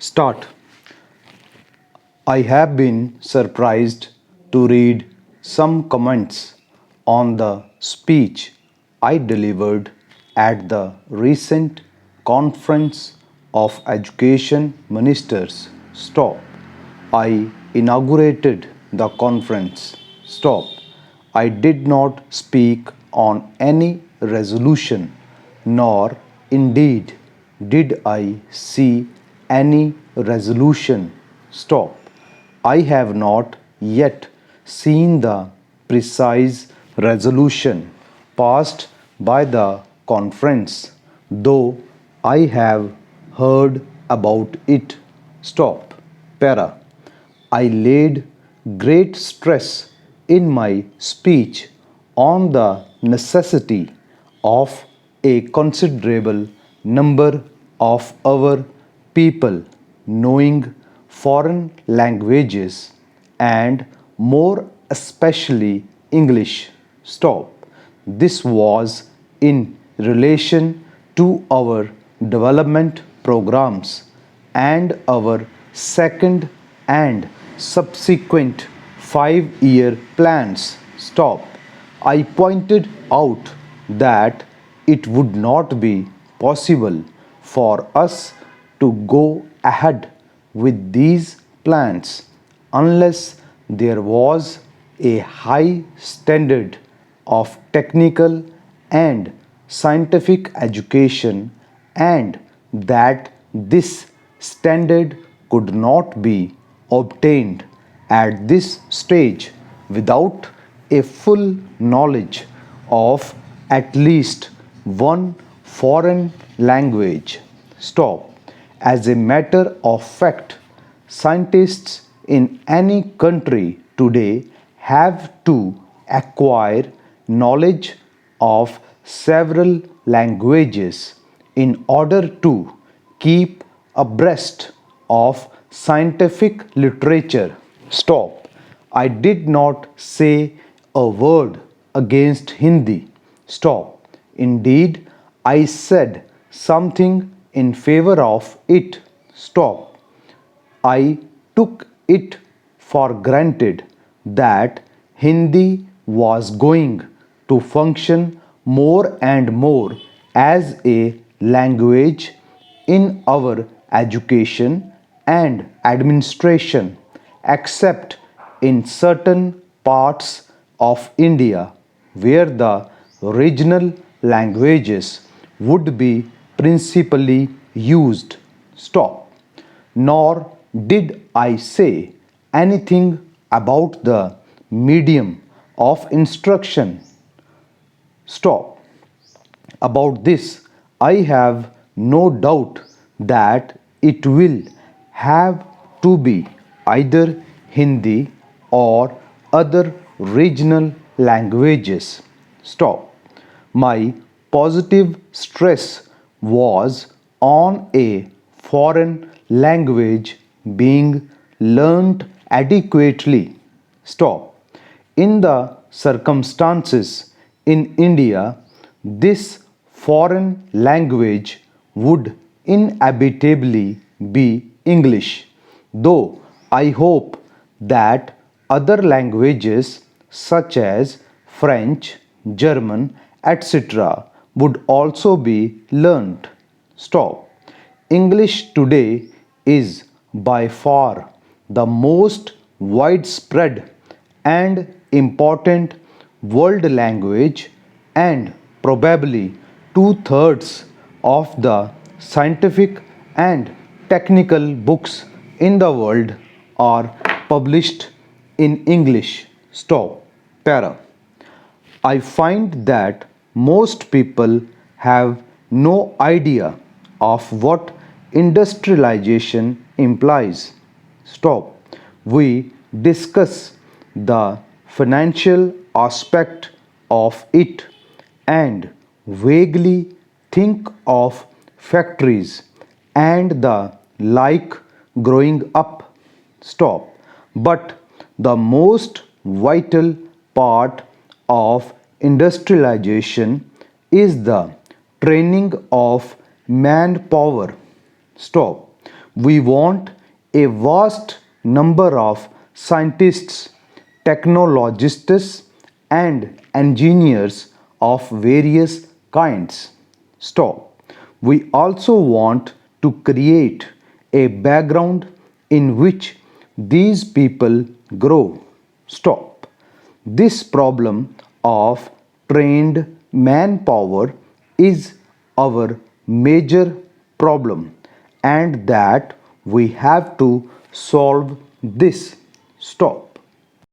Start. I have been surprised to read some comments on the speech I delivered at the recent Conference of Education Ministers. Stop. I inaugurated the conference. Stop. I did not speak on any resolution, nor indeed did I see any resolution. Stop. I have not yet seen the precise resolution passed by the conference, though I have heard about it. Stop. Para. I laid great stress in my speech on the necessity of a considerable number of our people knowing foreign languages and more especially English. Stop. This was in relation to our development programs and our second and subsequent 5-year plans. Stop. I pointed out that it would not be possible for us to go ahead with these plans unless there was a high standard of technical and scientific education, and that this standard could not be obtained at this stage without a full knowledge of at least one foreign language. Stop. As a matter of fact, scientists in any country today have to acquire knowledge of several languages in order to keep abreast of scientific literature. Stop. I did not say a word against Hindi. Stop. Indeed, I said something in favor of it. Stop. I took it for granted that Hindi was going to function more and more as a language in our education and administration, except in certain parts of India where the regional languages would be principally used. Stop. Nor did I say anything about the medium of instruction. Stop. About this, I have no doubt that it will have to be either Hindi or other regional languages. Stop. My positive stress was on a foreign language being learnt adequately. Stop. In the circumstances in India, this foreign language would inevitably be English, though I hope that other languages such as French, German, etc. would also be learnt. Stop. English today is by far the most widespread and important world language, and probably 2/3 of the scientific and technical books in the world are published in English. Stop. Para. I find that most people have no idea of what industrialization implies. Stop. We discuss the financial aspect of it and vaguely think of factories and the like growing up. Stop. But the most vital part of industrialization is the training of manpower. Stop. We want a vast number of scientists, technologists, and engineers of various kinds. Stop. We also want to create a background in which these people grow. Stop. This problem of trained manpower is our major problem, and that we have to solve this. Stop.